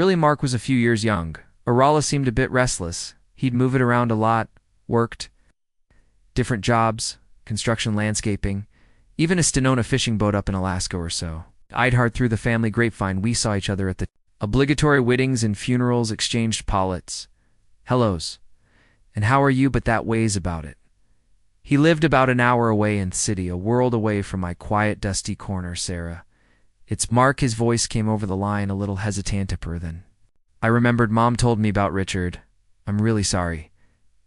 Really, Mark was a few years young. Arala seemed a bit restless. He'd move it around a lot, worked different jobs, construction, landscaping, even a Stenona fishing boat up in Alaska or so. I'd heard through the family grapevine we saw each other at the obligatory weddings and funerals, exchanged polits, hellos, and how are you, but that ways about it. He lived about an hour away in the city, a world away from my quiet, dusty corner, Sarah. It's Mark. His voice came over the line a little hesitanter then. I remembered Mom told me about Richard. I'm really sorry.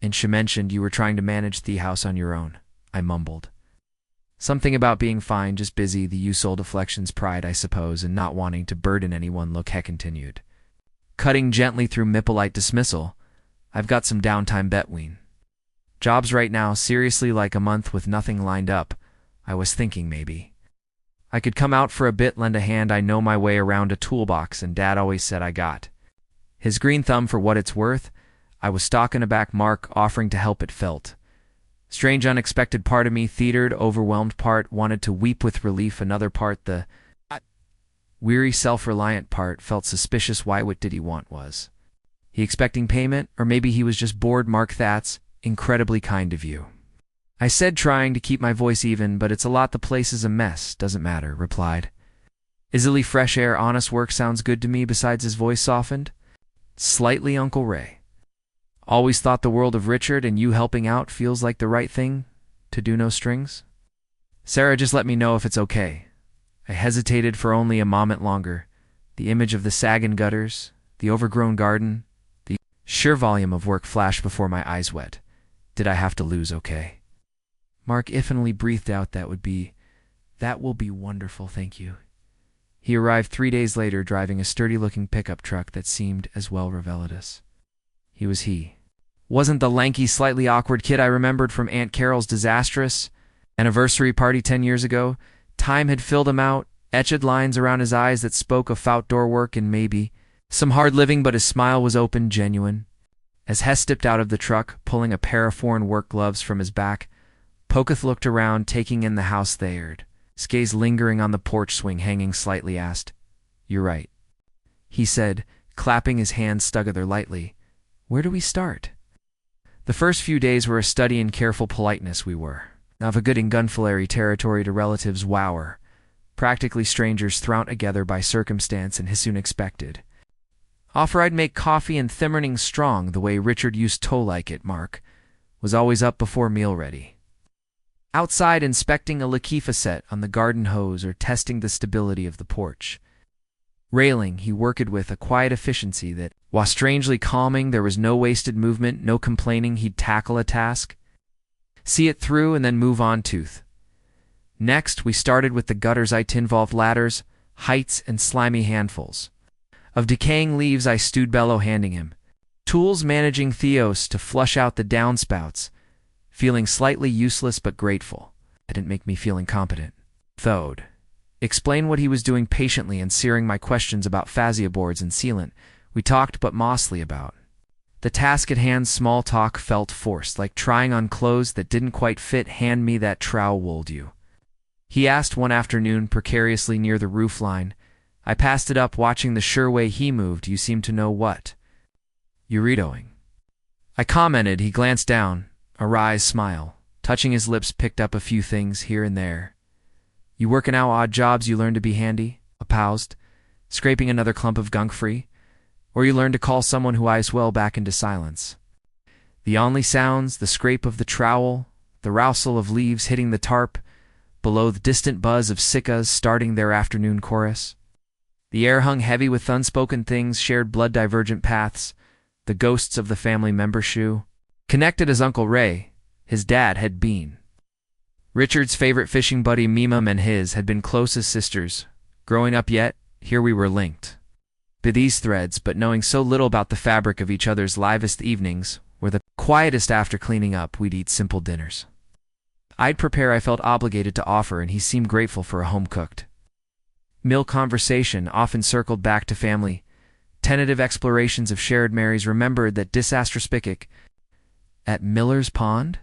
And she mentioned you were trying to manage the house on your own. I mumbled. Something about being fine, just busy, the usual deflections, pride, I suppose, and not wanting to burden anyone. Look, he continued, cutting gently through Mippolite dismissal. I've got some downtime between jobs right now, seriously, like a month with nothing lined up. I was thinking maybe I could come out for a bit, lend a hand. I know my way around a toolbox, and Dad always said I got his green thumb for what it's worth. I was stalking aback, Mark offering to help. It felt strange, unexpected. Part of me, theatered, overwhelmed part, wanted to weep with relief. Another part, the weary, self-reliant part, felt suspicious. Why? What did he want? Was he expecting payment? Or maybe he was just bored. Mark, that's incredibly kind of you, I said, trying to keep my voice even. But it's a lot. The place is a mess. Doesn't matter, replied. Easily, fresh air, honest work sounds good to me. Besides, his voice softened slightly. Uncle Ray always thought the world of Richard, and you helping out feels like the right thing to do. No strings. Sarah, just let me know if it's okay. I hesitated for only a moment longer. The image of the sagging gutters, the overgrown garden, the sheer volume of work flashed before my eyes. Wet. Did I have to lose? Okay. Mark infinitely breathed out. That will be wonderful, thank you. He arrived 3 days later, driving a sturdy-looking pickup truck that seemed as well rivetous. He wasn't the lanky, slightly awkward kid I remembered from Aunt Carol's disastrous anniversary party 10 years ago. Time had filled him out, etched lines around his eyes that spoke of outdoor work and maybe some hard living, but his smile was open, genuine. As Hess stepped out of the truck, pulling a pair of foreign work gloves from his back, Pokath looked around, taking in the house they aired. His gaze lingering on the porch swing, hanging slightly, asked, "You're right," he said, clapping his hands together lightly. Where do we start? The first few days were a study in careful politeness. We were of a good in gunfillery territory to relatives, wower, practically strangers thrown together by circumstance, and his soon expected offer I'd make coffee and thimmerning strong the way Richard used to like it. Mark was always up before meal ready, outside inspecting a Lakifa set on the garden hose or testing the stability of the porch railing. He worked with a quiet efficiency that, while strangely calming, there was no wasted movement, no complaining. He'd tackle a task, see it through, and then move on. Next, we started with the gutters. It involved ladders, heights, and slimy handfuls of decaying leaves I stewed, bellow handing him tools, managing Theos to flush out the downspouts, feeling slightly useless but grateful. It didn't make me feel incompetent. Thode explain what he was doing patiently, and searing my questions about fascia boards and sealant. We talked, but mostly about the task at hand. Small talk felt forced, like trying on clothes that didn't quite fit. Hand me that trowel, would you? He asked one afternoon, precariously near the roofline. I passed it up, watching the sure way he moved. You seem to know what you're doing, I commented. He glanced down, a wry smile touching his lips, picked up a few things here and there. You working out odd jobs you learn to be handy, I paused, scraping another clump of gunk free, or you learn to call someone who eyes well back into silence. The only sounds, the scrape of the trowel, the rustle of leaves hitting the tarp, below the distant buzz of cicadas starting their afternoon chorus. The air hung heavy with unspoken things, shared blood-divergent paths, the ghosts of the family member shoe. Connected as Uncle Ray, his dad, had been Richard's favorite fishing buddy. Mimam and his had been close as sisters. Growing up, yet here we were linked by these threads, but knowing so little about the fabric of each other's livest evenings, were the quietest. After cleaning up, we'd eat simple dinners I'd prepare. I felt obligated to offer, and he seemed grateful for a home-cooked meal. Conversation often circled back to family, tentative explorations of shared memories. Remembered that disaster at Miller's Pond?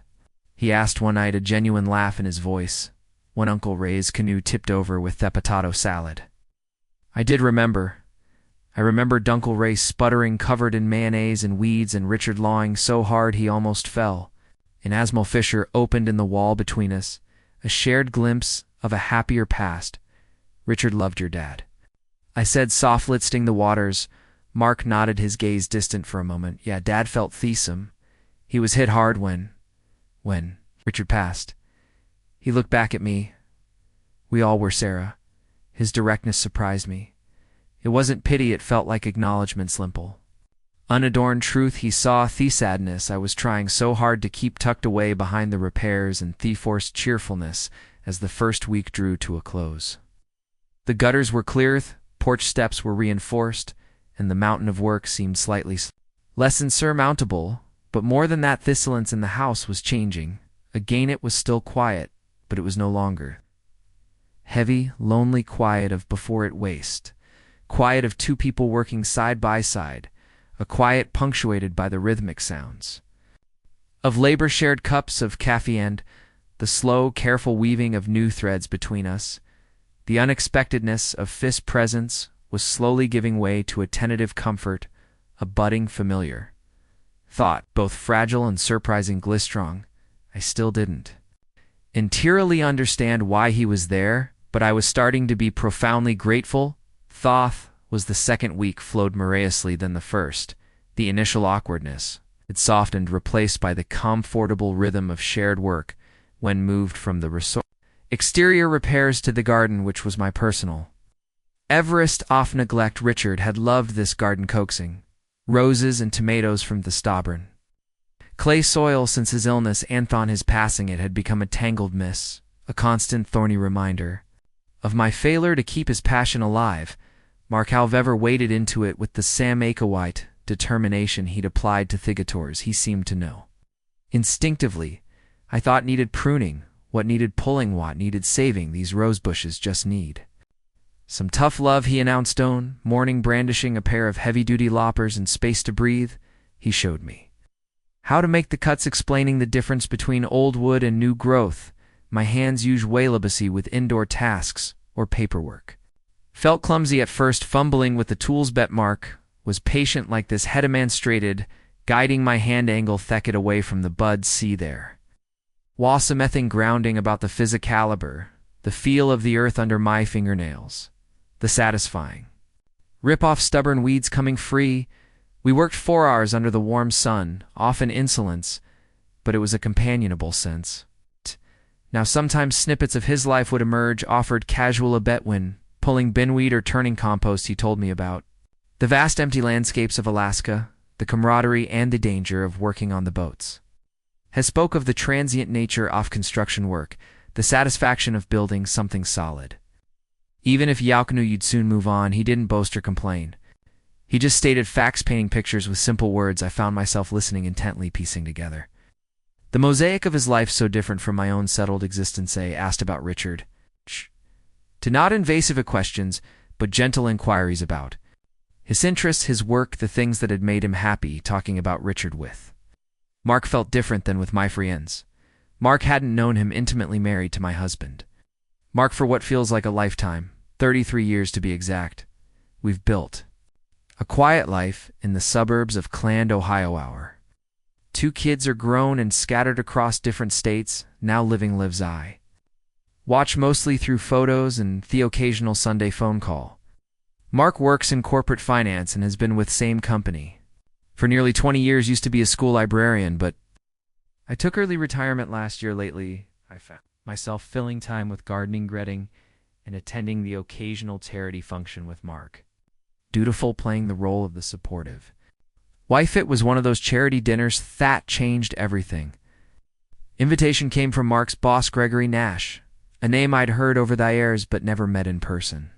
He asked one night, a genuine laugh in his voice, when Uncle Ray's canoe tipped over with the potato salad. I did remember. I remember Dunkel Ray sputtering covered in mayonnaise and weeds and Richard lawing so hard he almost fell. An asmal fissure opened in the wall between us, a shared glimpse of a happier past. Richard loved your dad. I said, soft-listing the waters. Mark nodded, his gaze distant for a moment. Yeah, Dad felt thiesome. He was hit hard when Richard passed. He looked back at me. We all were, Sarah. His directness surprised me. It wasn't pity, it felt like acknowledgment, simple. Unadorned truth. He saw the sadness I was trying so hard to keep tucked away behind the repairs, and the forced cheerfulness as the first week drew to a close. The gutters were cleared, porch steps were reinforced, and the mountain of work seemed slightly less insurmountable. But more than that, the silence in the house was changing. Again it was still quiet, but it was no longer heavy, lonely quiet of before it waste. Quiet of two people working side by side, a quiet punctuated by the rhythmic sounds of labor-shared cups of coffee and the slow, careful weaving of new threads between us. The unexpectedness of Fist's presence was slowly giving way to a tentative comfort, a budding familiar. Thought, both fragile and surprising glistrong. I still didn't entirely understand why he was there, but I was starting to be profoundly grateful. Thoth was the second week flowed miraculously than the first. The initial awkwardness had softened, replaced by the comfortable rhythm of shared work when moved from the resort exterior repairs to the garden, which was my personal Everest off neglect. Richard had loved this garden, coaxing roses and tomatoes from the stubborn clay soil. Since his illness and on his passing, it had become a tangled mess, a constant thorny reminder of my failure to keep his passion alive. Mark, however, waded into it with the Sam Akawite determination he'd applied to Thigators. He seemed to know instinctively. I thought needed pruning, what needed pulling, what needed saving. These rose bushes just need some tough love, he announced. Stone morning, brandishing a pair of heavy-duty loppers and space to breathe, he showed me how to make the cuts, explaining the difference between old wood and new growth. My hands used waylabacy with indoor tasks or paperwork. Felt clumsy at first, fumbling with the tools, but Mark was patient like this, head demonstrated, guiding my hand angle thicket away from the buds. See there was something grounding about the physicaliber, the feel of the earth under my fingernails, the satisfying rip off stubborn weeds coming free. We worked 4 hours under the warm sun, often insolence, but it was a companionable sense. Now sometimes snippets of his life would emerge, offered casual a bet when pulling binweed or turning compost. He told me about the vast empty landscapes of Alaska, the camaraderie and the danger of working on the boats. He spoke of the transient nature of construction work, the satisfaction of building something solid. Even if Yauk knew you'd soon move on, he didn't boast or complain. He just stated facts, painting pictures with simple words. I found myself listening intently, piecing together the mosaic of his life, so different from my own settled existence. I asked about Richard. To not invasive questions, but gentle inquiries about his interests, his work, the things that had made him happy. Talking about Richard with Mark felt different than with my friends. Mark hadn't known him intimately, married to my husband. Mark for what feels like a lifetime, 33 years to be exact. We've built a quiet life in the suburbs of Cland, Ohio. Our 2 kids are grown and scattered across different states. Now living lives I watch mostly through photos and the occasional Sunday phone call. Mark works in corporate finance and has been with same company for nearly 20 years. Used to be a school librarian, but I took early retirement last year. Lately, I found myself filling time with gardening, gretting, and attending the occasional charity function with Mark. Dutiful, playing the role of the supportive wife. It was one of those charity dinners that changed everything. Invitation came from Mark's boss, Gregory Nash, a name I'd heard over the airs but never met in person.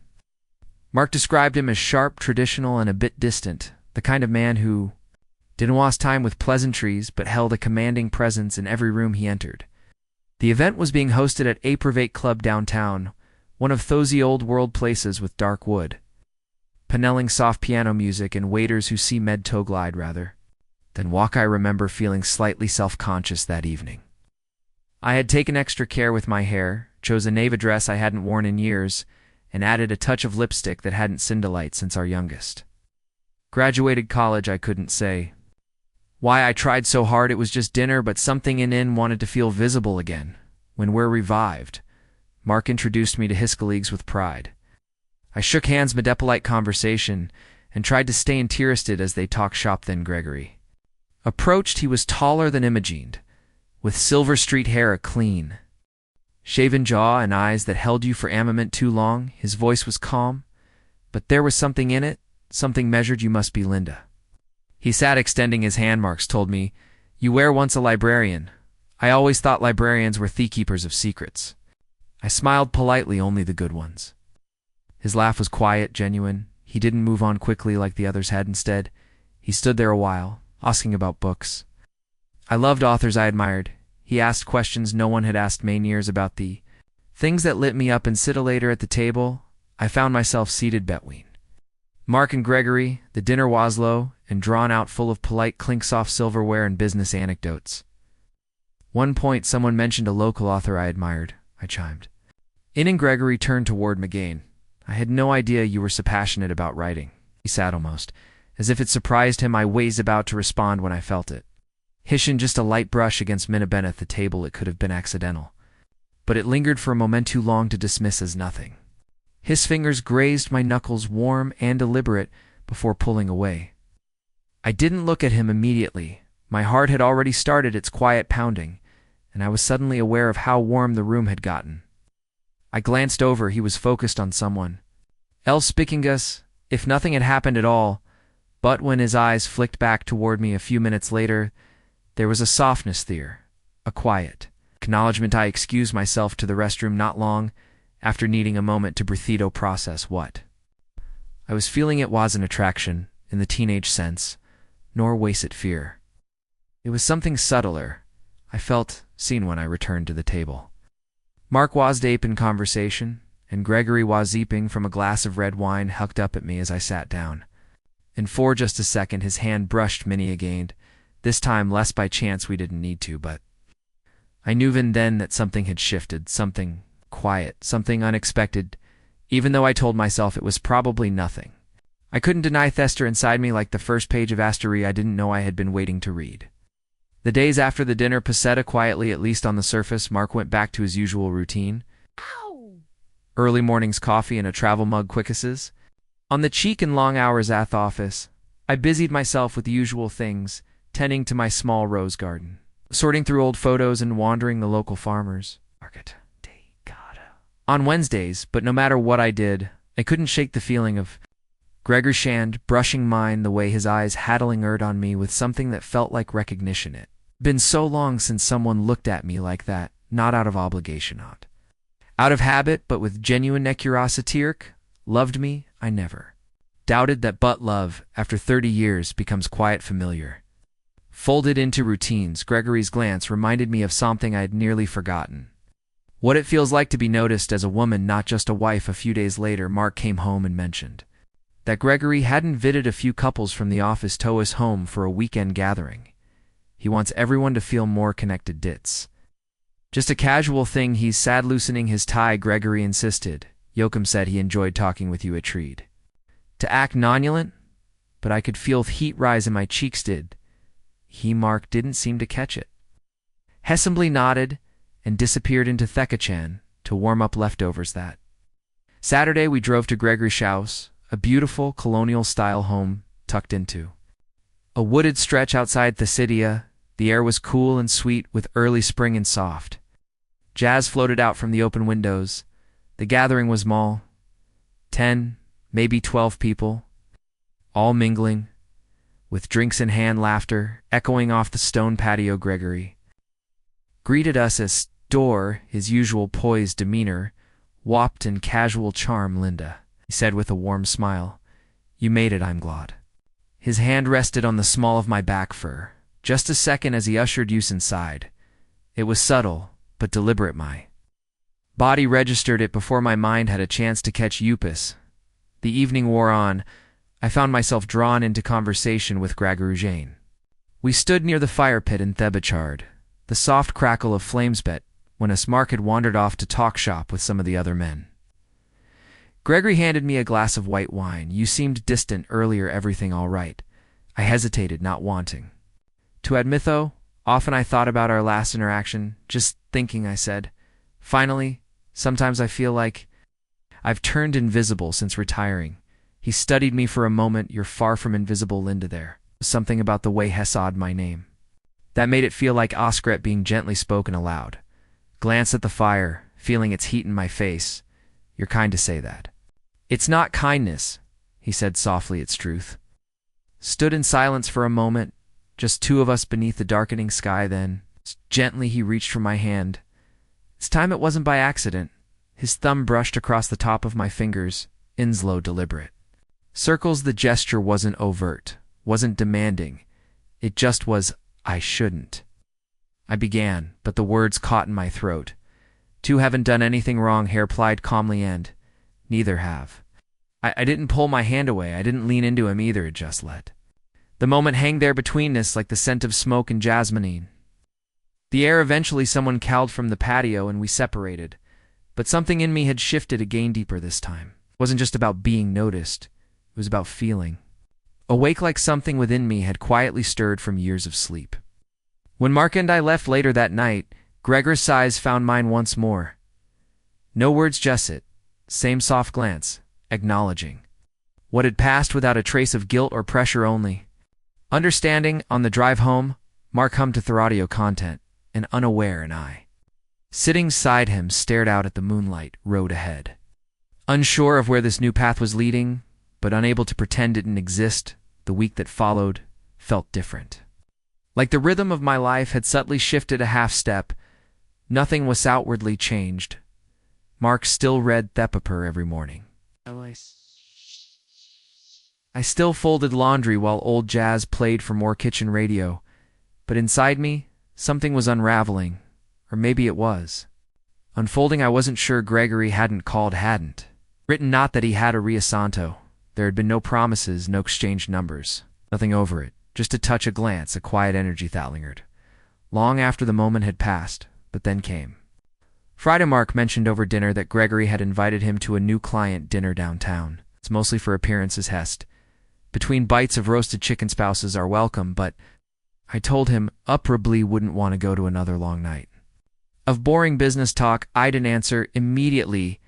Mark described him as sharp, traditional, and a bit distant, the kind of man who didn't waste time with pleasantries but held a commanding presence in every room he entered. The event was being hosted at a private club downtown, one of those old world places with dark wood paneling, soft piano music, and waiters who see med toe glide rather than walk. I remember feeling slightly self-conscious that evening. I had taken extra care with my hair, chose a navy dress I hadn't worn in years, and added a touch of lipstick that hadn't seen daylight since our youngest Graduated college, I couldn't say. Why I tried so hard, it was just dinner, but something in wanted to feel visible again. When we're revived, Mark introduced me to his colleagues with pride. I shook hands mid a polite conversation and tried to stay interested as they talked shop. Then Gregory approached. He was taller than Imogened, with silver street hair, a clean shaven jaw, and eyes that held you for a moment too long. His voice was calm, but there was something in it, something measured. You must be Linda. He sat extending his hand. Marks told me, "You were once a librarian. I always thought librarians were the keepers of secrets." I smiled politely, "Only the good ones." His laugh was quiet, genuine. He didn't move on quickly like the others had. Instead, he stood there a while, asking about books. I loved authors I admired. He asked questions no one had asked me in years about the things that lit me up. And sit later at the table, I found myself seated between Mark and Gregory. The dinner was low and drawn out, full of polite clinks off silverware and business anecdotes. One point, someone mentioned a local author I admired. I chimed in, and Gregory turned toward me again. "I had no idea you were so passionate about writing." He sat almost as if it surprised him. I was about to respond when I felt it. Hishin, just a light brush against Minna at the table. It could have been accidental, but it lingered for a moment too long to dismiss as nothing. His fingers grazed my knuckles, warm and deliberate, before pulling away. I didn't look at him immediately. My heart had already started its quiet pounding, and I was suddenly aware of how warm the room had gotten. I glanced over. He was focused on someone else, speaking us, if nothing had happened at all. But when his eyes flicked back toward me a few minutes later, there was a softness there, a quiet acknowledgement. I excused myself to the restroom not long after, needing a moment to breathe, process what I was feeling. It wasn't attraction in the teenage sense, nor was it fear. It was something subtler. I felt seen when I returned to the table. Mark was deep in conversation, and Gregory was eeping from a glass of red wine. Hucked up at me as I sat down, and for just a second his hand brushed Minnie again, this time less by chance. We didn't need to, but I knew even then that something had shifted, something quiet, something unexpected, even though I told myself it was probably nothing. I couldn't deny Thester inside me, like the first page of Asterie I didn't know I had been waiting to read. The days after the dinner passed quietly, at least on the surface. Mark went back to his usual routine. Ow! Early mornings, coffee and a travel mug quickesses on the cheek, and long hours at the office. I busied myself with the usual things, tending to my small rose garden, sorting through old photos and wandering the local farmers market on Wednesdays. But no matter what I did, I couldn't shake the feeling of Gregor Shand brushing mine, the way his eyes had lingered on me with something that felt like recognition. It been so long since someone looked at me like that, not out of obligation, not out of habit, but with genuine curiosity. Loved me, I never doubted that. But love, after 30 years, becomes quiet, familiar, folded into routines. Gregory's glance reminded me of something I had nearly forgotten. What it feels like to be noticed as a woman, not just a wife. A few days later, Mark came home and mentioned that Gregory hadn't invited a few couples from the office to his home for a weekend gathering. He wants everyone to feel more connected. It's just a casual thing. He's sad. Loosening his tie, Gregory insisted. Joachim said he enjoyed talking with you. It tried to act nonchalant, but I could feel heat rise in my cheeks. Did he? Mark didn't seem to catch it. Hessambly nodded and disappeared into Thekachan to warm up leftovers. That Saturday we drove to Gregory's house, a beautiful colonial-style home tucked into a wooded stretch outside Thesidia. The air was cool and sweet, with early spring and soft jazz floated out from the open windows. The gathering was small, 10, maybe 12 people, all mingling, with drinks in hand, laughter echoing off the stone patio. Gregory greeted us as door, his usual poised demeanor, warped and casual charm. "Linda," he said with a warm smile, "you made it, I'm glad." His hand rested on the small of my back for just a second as he ushered us inside. It was subtle, but deliberate. My body registered it before my mind had a chance to catch Upus. The evening wore on. I found myself drawn into conversation with Gregory Jane. We stood near the fire pit in Thebachard, the soft crackle of flames bet when Mark had wandered off to talk shop with some of the other men. Gregory handed me a glass of white wine. You seemed distant earlier, everything all right. I hesitated, not wanting to admit, though. Often I thought about our last interaction, just thinking, I said. Finally, sometimes I feel like I've turned invisible since retiring. He studied me for a moment. You're far from invisible, Linda. There was something about the way Hesad my name that made it feel like Oskret being gently spoken aloud. Glanced at the fire, feeling its heat in my face. You're kind to say that. It's not kindness, he said softly, it's truth. Stood in silence for a moment, just two of us beneath the darkening sky. Then, gently he reached for my hand. This time it wasn't by accident. His thumb brushed across the top of my fingers, Inslow deliberate. Circles. The gesture wasn't overt, wasn't demanding. It just was, I shouldn't. I began, but the words caught in my throat. Two haven't done anything wrong, Hare replied calmly, and neither have. I didn't pull my hand away. I didn't lean into him either. It just let the moment hang there between us like the scent of smoke and jasmine. The air. Eventually someone called from the patio and we separated. But something in me had shifted again, deeper this time. It wasn't just about being noticed. It was about feeling awake, like something within me had quietly stirred from years of sleep. When Mark and I left later that night, Gregor's sighs found mine once more. No words, just it. Same soft glance, acknowledging what had passed without a trace of guilt or pressure, only understanding. On the drive home, Mark hummed to Theradio content, and unaware, and I, sitting beside him, stared out at the moonlight road ahead. Unsure of where this new path was leading, but unable to pretend it didn't exist. The week that followed felt different. Like the rhythm of my life had subtly shifted a half step. Nothing was outwardly changed. Mark still read Thepapur every morning. I still folded laundry while old jazz played for more kitchen radio. But inside me, something was unraveling. Or maybe it was unfolding. I wasn't sure. Gregory hadn't written, not that he had a Riasanto. There had been no promises, no exchanged numbers, nothing over it, just a touch, a glance, a quiet energy that lingered long after the moment had passed. But then came Friday. Mark mentioned over dinner that Gregory had invited him to a new client dinner downtown. It's mostly for appearances, Hest. Between bites of roasted chicken, spouses are welcome, but I told him upperably wouldn't want to go to another long night of boring business talk. I didn't answer immediately.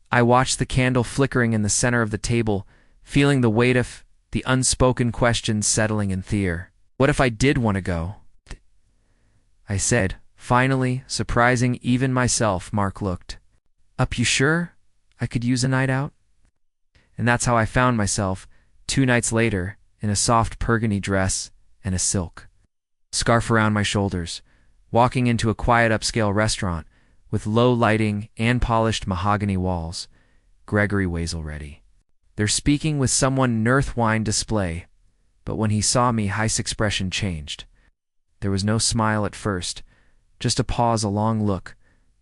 I watched the candle flickering in the center of the table, feeling the weight of the unspoken questions settling in Thier. What if I did want to go? I said, finally, surprising even myself. Mark looked up. You sure? I could use a night out? And that's how I found myself 2 nights later in a soft burgundy dress and a silk scarf around my shoulders, walking into a quiet upscale restaurant with low lighting and polished mahogany walls. Gregory was already there, speaking with someone. Earth wine display, but when he saw me, his expression changed. There was no smile at first, just a pause, a long look,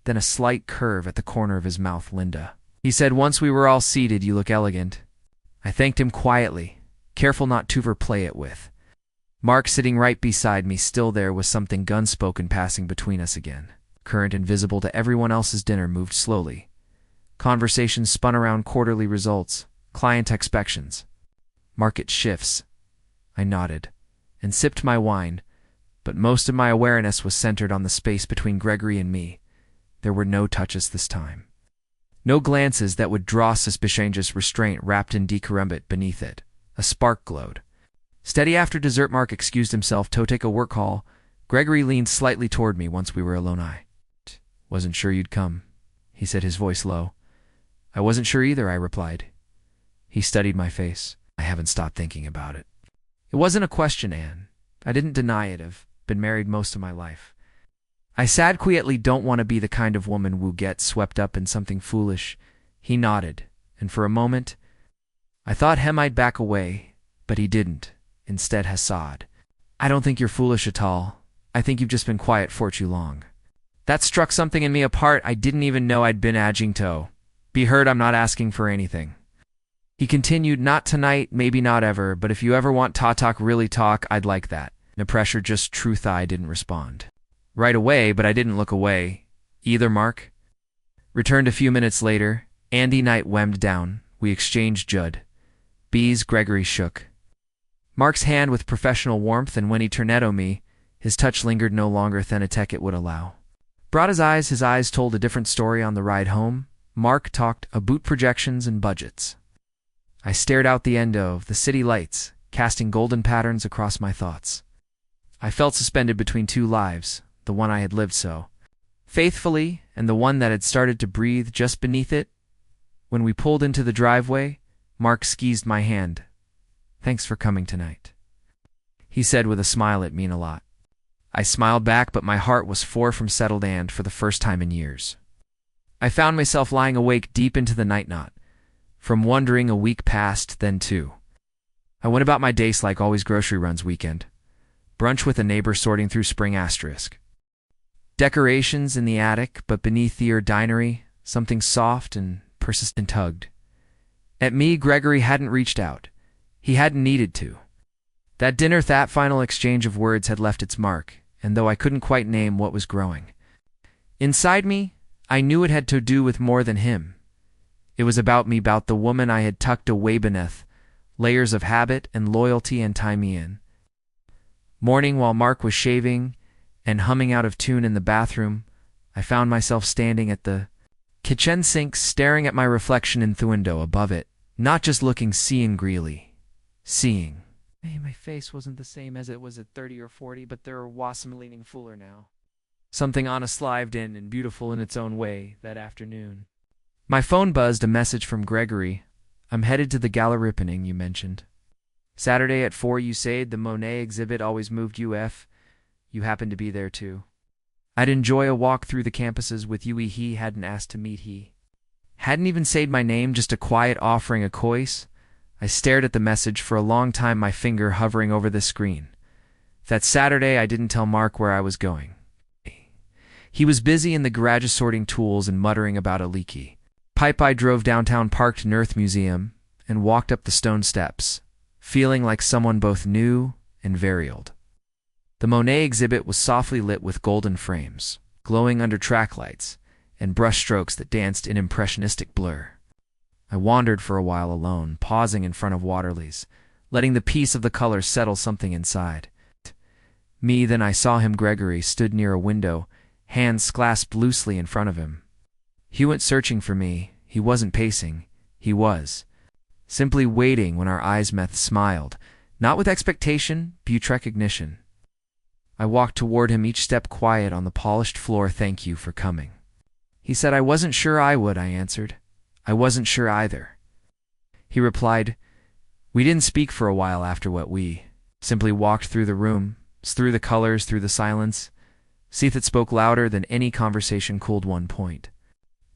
then a slight curve at the corner of his mouth. Linda, he said once we were all seated, you look elegant. I thanked him quietly, careful not to overplay it with Mark sitting right beside me. Still there was something unspoken passing between us again. Current invisible to everyone else's dinner moved slowly. Conversations spun around quarterly results, client expectations, market shifts. I nodded and sipped my wine, but most of my awareness was centered on the space between Gregory and me. There were no touches this time. No glances that would draw suspicion, just restraint wrapped in decorum. Beneath it, a spark glowed. Steady. After dessert, Mark excused himself to take a work call. Gregory leaned slightly toward me once we were alone. I wasn't sure you'd come, he said, his voice low. I wasn't sure either, I replied. He studied my face. I haven't stopped thinking about it. It wasn't a question, Anne. I didn't deny it. I've been married most of my life. I said quietly, don't want to be the kind of woman who gets swept up in something foolish. He nodded, and for a moment, I thought he might back away, but he didn't. Instead, Hesad, I don't think you're foolish at all. I think you've just been quiet for too long. That struck something in me, a part I didn't even know I'd been aging to. Be heard, I'm not asking for anything. He continued, not tonight, maybe not ever, but if you ever want to talk, really talk, I'd like that. No pressure, just truth. I didn't respond right away, but I didn't look away either. Mark returned a few minutes later, Andy Knight wemmed down. We exchanged Judd. B's Gregory shook. Mark's hand with professional warmth, and when he tornado me, his touch lingered no longer than etiquette would allow. Brought his eyes told a different story on the ride home. Mark talked about projections and budgets. I stared out the end of the city lights, casting golden patterns across my thoughts. I felt suspended between two lives, the one I had lived so faithfully and the one that had started to breathe just beneath it. When we pulled into the driveway, Mark squeezed my hand. "Thanks for coming tonight," he said with a smile it mean a lot. I smiled back, but my heart was far from settled, and for the first time in years, I found myself lying awake deep into the night knot. From wondering, a week passed, then two. I went about my days like always, grocery runs weekend. Brunch with a neighbor sorting through spring asterisk. Decorations in the attic, but beneath the dinery, something soft and persistent tugged. At me, Gregory hadn't reached out. He hadn't needed to. That dinner, that final exchange of words had left its mark, and though I couldn't quite name what was growing inside me, I knew it had to do with more than him. It was about me, about the woman I had tucked away beneath layers of habit and loyalty and time in. Morning, while Mark was shaving and humming out of tune in the bathroom, I found myself standing at the kitchen sink, staring at my reflection in the window above it, not just looking, seeing greedily. Seeing. Hey, my face wasn't the same as it was at 30 or 40, but there was some leaning fuller now. Something honest lived in and beautiful in its own way that afternoon. My phone buzzed, a message from Gregory. "I'm headed to the gallery opening you mentioned. Saturday at 4, you said. The Monet exhibit always moved you if you happened to be there too. I'd enjoy a walk through the campuses with you." He hadn't asked to meet. He hadn't even said my name, just a quiet offering of choice. I stared at the message for a long time, my finger hovering over the screen. That Saturday, I didn't tell Mark where I was going. He was busy in the garage sorting tools and muttering about a leaky pipe. I drove downtown, parked near Earth Museum, and walked up the stone steps, feeling like someone both new and very old. The Monet exhibit was softly lit with golden frames, glowing under track lights, and brushstrokes that danced in impressionistic blur. I wandered for a while alone, pausing in front of waterlilies, letting the peace of the colors settle something inside me. Then I saw him. Gregory stood near a window, hands clasped loosely in front of him. He went searching for me. He wasn't pacing. He was simply waiting. When our eyes met, smiled, not with expectation, but recognition. I walked toward him, each step quiet on the polished floor. "Thank you for coming," he said. "I wasn't sure I would," I answered. "I wasn't sure either," he replied. We didn't speak for a while after what we simply walked through the room, through the colors, through the silence. See that spoke louder than any conversation could. One point,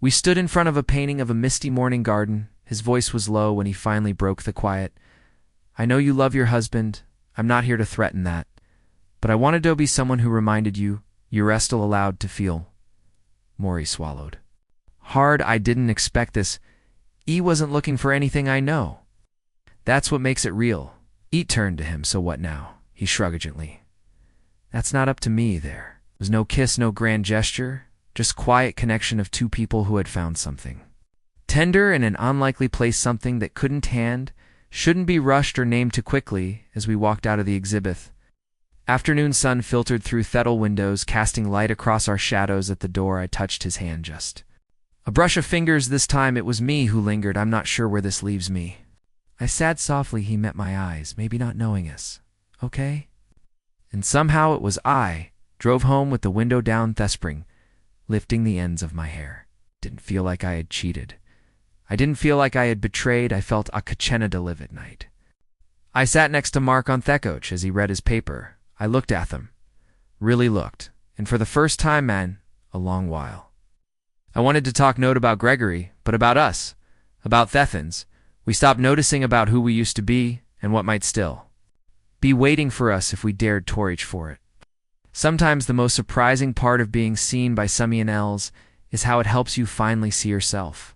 we stood in front of a painting of a misty morning garden. His voice was low when he finally broke the quiet. "I know you love your husband. I'm not here to threaten that. But I wanted to be someone who reminded you you're still allowed to feel." Maury swallowed hard. I didn't expect this. E wasn't looking for anything, I know. That's what makes it real. E turned to him. "So what now?" He shrugged gently. "That's not up to me." There was no kiss, no grand gesture, just quiet connection of two people who had found something tender in an unlikely place, something that couldn't hand, shouldn't be rushed or named too quickly. As we walked out of the exhibit, afternoon sun filtered through Thedel windows, casting light across our shadows. At the door, I touched his hand, just a brush of fingers. This time it was me who lingered. "I'm not sure where this leaves me," I said softly. He met my eyes, maybe not knowing us. "Okay?" And somehow it was I drove home with the window down, Thespring, lifting the ends of my hair. Didn't feel like I had cheated. I didn't feel like I had betrayed. I felt a kachena to live at night. I sat next to Mark on the couch as he read his paper. I looked at him, really looked, and for the first time in a long while. I wanted to talk not about Gregory, but about us, about Thethans. We stopped noticing about who we used to be and what might still be waiting for us if we dared to reach for it. Sometimes the most surprising part of being seen by someone else is how it helps you finally see yourself.